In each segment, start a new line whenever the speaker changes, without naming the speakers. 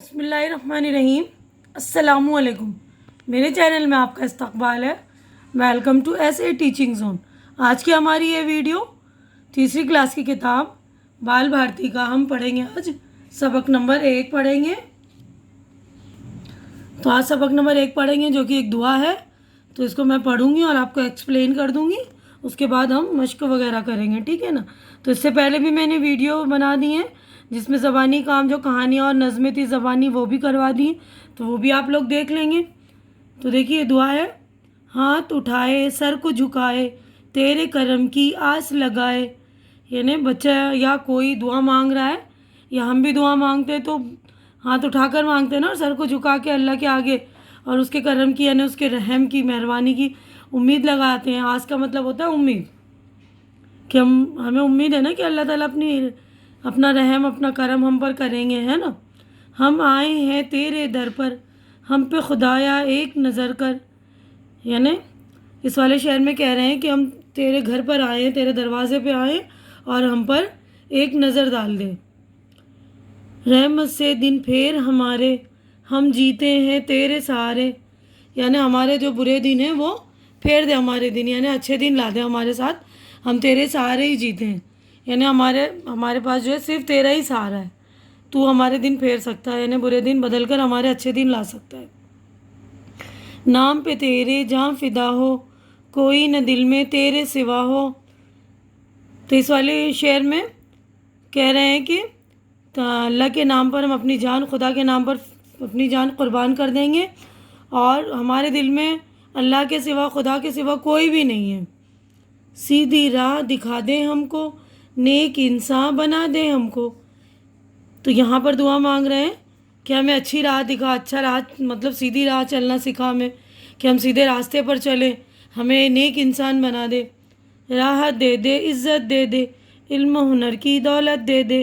बिस्मिल्लाहिर्रहमानिर्रहीम। अस्सलामु अलैकुम। मेरे चैनल में आपका इस्तकबाल है। वेलकम टू ऐसे टीचिंग जोन। आज की हमारी ये वीडियो तीसरी क्लास की किताब बाल भारती का हम पढ़ेंगे। आज सबक नंबर 1 पढ़ेंगे। तो आज सबक नंबर 1 पढ़ेंगे जो कि एक दुआ है। तो इसको मैं पढ़ूंगी और आपको एक्सप्लेन कर दूंगी। उसके बाद हम मश्क वगैरह करेंगे, ठीक है ना। तो इससे पहले भी मैंने वीडियो बना दी है जिसमें ज़बानी काम, जो कहानियाँ और नज़में थी ज़बानी, वो भी करवा दी, तो वो भी आप लोग देख लेंगे। तो देखिए दुआ है। हाथ उठाए सर को झुकाए तेरे करम की आस लगाए। यानी बच्चा या कोई दुआ मांग रहा है या हम भी दुआ मांगते हैं तो हाथ उठाकर मांगते हैं ना, और सर को झुका के अल्लाह के आगे और उसके करम की यानी उसके रहम की, मेहरबानी की उम्मीद लगाते हैं। आस का मतलब होता है उम्मीद, कि हमें उम्मीद है ना कि अल्लाह ताला अपना रहम, अपना करम हम पर करेंगे, है ना। हम आए हैं तेरे दर पर, हम पे खुदाया एक नज़र कर। यानी इस वाले शहर में कह रहे हैं कि हम तेरे घर पर आए हैं, तेरे दरवाजे पे आए और हम पर एक नज़र डाल दे। रहमत से दिन फेर हमारे, हम जीते हैं तेरे सहारे। यानी हमारे जो बुरे दिन हैं वो फेर दे हमारे दिन, यानी अच्छे दिन ला दे हमारे साथ, हम तेरे सहारे ही जीते हैं। यानी हमारे पास जो है सिर्फ तेरा ही सहारा है। तू हमारे दिन फेर सकता है, यानी बुरे दिन बदल कर हमारे अच्छे दिन ला सकता है। नाम पे तेरे जहाँ फिदा हो, कोई न दिल में तेरे सिवा हो। तो इस वाले शेर में कह रहे हैं कि अल्लाह के नाम पर हम अपनी जान, खुदा के नाम पर अपनी जान कुर्बान कर देंगे और हमारे दिल में अल्लाह के सिवा, खुदा के सिवा कोई भी नहीं है। सीधी राह दिखा दे हमको, नेक इंसान बना दे हमको। तो यहाँ पर दुआ मांग रहे हैं कि हमें अच्छी राह दिखा, अच्छा राह मतलब सीधी राह चलना सिखा हमें, कि हम सीधे रास्ते पर चलें, हमें नेक इंसान बना दे। राहत दे दे, इज़्ज़त दे दे, इल्म हुनर की दौलत दे दे।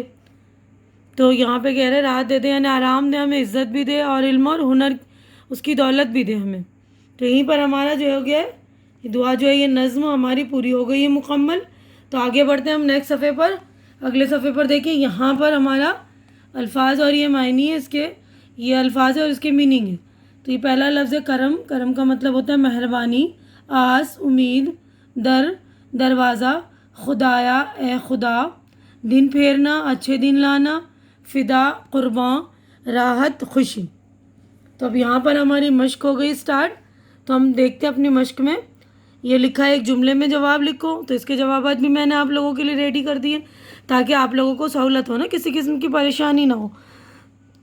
तो यहाँ पे कह रहे हैं राहत दे दे यानी आराम दे, हमें इज़्ज़त भी दे और इल्म और हुनर उसकी दौलत भी दे हमें। तो यहीं पर हमारा जो हो गया है दुआ, जो है ये नज़्म हमारी पूरी हो गई है मुकम्मल। तो आगे बढ़ते हैं हम नेक्स्ट सफ़े पर। अगले सफ़े पर देखिए, यहाँ पर हमारा अल्फाज और ये मायनी है इसके, ये अल्फाज है और इसके मीनिंग है। तो ये पहला लफ्ज़ है करम। करम का मतलब होता है मेहरबानी, आस, उम्मीद, दर, दरवाज़ा, खुदाया, ए खुदा, दिन फेरना, अच्छे दिन लाना, फ़िदा, कुर्बान, राहत, खुशी। तो अब यहाँ पर हमारी मश्क हो गई स्टार्ट। तो हम देखते हैं अपनी मश्क में। ये लिखा है एक जुमले में जवाब लिखो। तो इसके जवाबात भी मैंने आप लोगों के लिए रेडी कर दिए ताकि आप लोगों को सहूलत हो ना, किसी किस्म की परेशानी ना हो।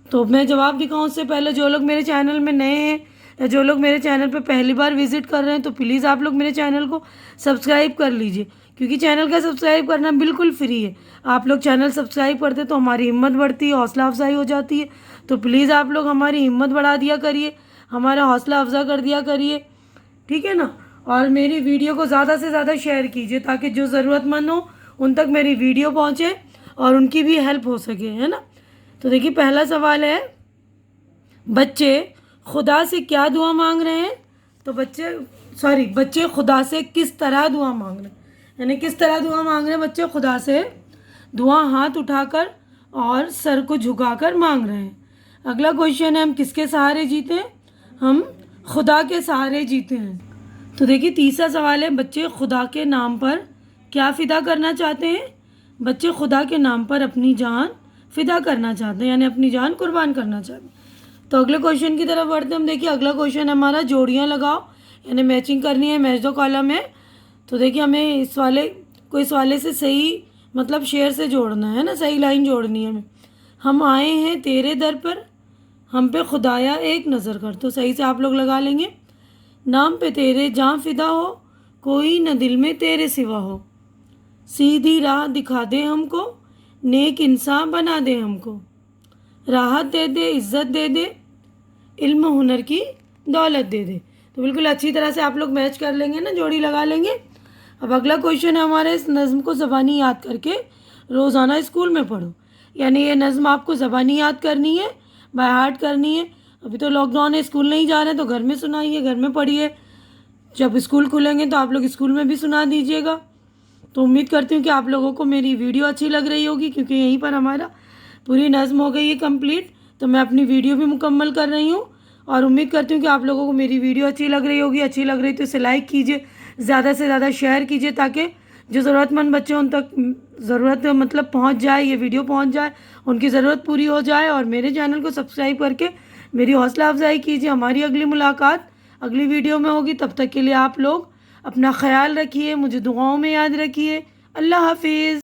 तो मैं जवाब दिखाऊं उससे पहले जो लोग मेरे चैनल में नए हैं या जो लोग मेरे चैनल पर पहली बार विज़िट कर रहे हैं तो प्लीज़ आप लोग मेरे चैनल को सब्सक्राइब कर लीजिए, क्योंकि चैनल का सब्सक्राइब करना बिल्कुल फ्री है। आप लोग चैनल सब्सक्राइब करते तो हमारी हिम्मत बढ़ती है, हौसला अफजाई हो जाती है। तो प्लीज़ आप लोग हमारी हिम्मत बढ़ा दिया करिए, हमारा हौसला अफजा कर दिया करिए, ठीक है ना। और मेरी वीडियो को ज़्यादा से ज़्यादा शेयर कीजिए ताकि जो ज़रूरतमंद हो उन तक मेरी वीडियो पहुँचे और उनकी भी हेल्प हो सके, है ना। तो देखिए पहला सवाल है, बच्चे खुदा से क्या दुआ मांग रहे हैं। तो बच्चे खुदा से किस तरह दुआ मांग रहे हैं, यानी किस तरह दुआ मांग रहे हैं बच्चे खुदा से। दुआ हाथ उठाकर और सर को झुकाकर मांग रहे हैं। अगला क्वेश्चन है, हम किसके सहारे जीते हैं। हम खुदा के सहारे जीते हैं। तो देखिए तीसरा सवाल है, बच्चे खुदा के नाम पर क्या फ़िदा करना चाहते हैं। बच्चे खुदा के नाम पर अपनी जान फ़िदा करना चाहते हैं, यानी अपनी जान कुर्बान करना चाहते हैं। तो अगले क्वेश्चन की तरफ बढ़ते हैं हम। देखिए अगला क्वेश्चन हमारा जोड़ियाँ लगाओ, यानी मैचिंग करनी है, मैच दो कॉलम है। तो देखिए हमें इस वाले से सही मतलब शेर से जोड़ना है ना, सही लाइन जोड़नी है हमें। हम आए हैं तेरे दर पर, हम पे खुदाया एक नज़र कर। तो सही से आप लोग लगा लेंगे। नाम पे तेरे जहाँ फिदा हो, कोई न दिल में तेरे सिवा हो। सीधी राह दिखा दे हमको, नेक इंसान बना दे हमको। राहत दे दे, इज़्ज़त दे दे, इल्म हुनर की दौलत दे दे। तो बिल्कुल अच्छी तरह से आप लोग मैच कर लेंगे ना, जोड़ी लगा लेंगे। अब अगला क्वेश्चन है हमारे, इस नज़्म को ज़बानी याद करके रोज़ाना स्कूल में पढ़ो। यानी ये नज़्म आपको ज़बानी याद करनी है, बाय हार्ट करनी है। अभी तो लॉकडाउन है, स्कूल नहीं जा रहे हैं तो घर में सुनाइए, घर में पढ़िए। जब स्कूल खुलेंगे तो आप लोग स्कूल में भी सुना दीजिएगा। तो उम्मीद करती हूँ कि आप लोगों को मेरी वीडियो अच्छी लग रही होगी, क्योंकि यहीं पर हमारा पूरी नज़्म हो गई है कंप्लीट। تو میں اپنی ویڈیو بھی مکمل کر رہی ہوں، اور امید کرتی ہوں کہ آپ لوگوں کو میری ویڈیو اچھی لگ رہی ہوگی. اچھی لگ رہی تو اسے لائک کیجیے، زیادہ سے زیادہ شیئر کیجیے، تاکہ جو ضرورت مند بچے ان تک ضرورت مطلب پہنچ جائے، یہ ویڈیو پہنچ جائے، ان کی ضرورت پوری ہو جائے. اور میرے چینل کو سبسکرائب کر کے میری حوصلہ افزائی کیجیے. ہماری اگلی ملاقات اگلی ویڈیو میں ہوگی. تب تک کے لیے آپ لوگ اپنا خیال رکھیے، مجھے دعاؤں میں یاد رکھیے. اللہ حافظ.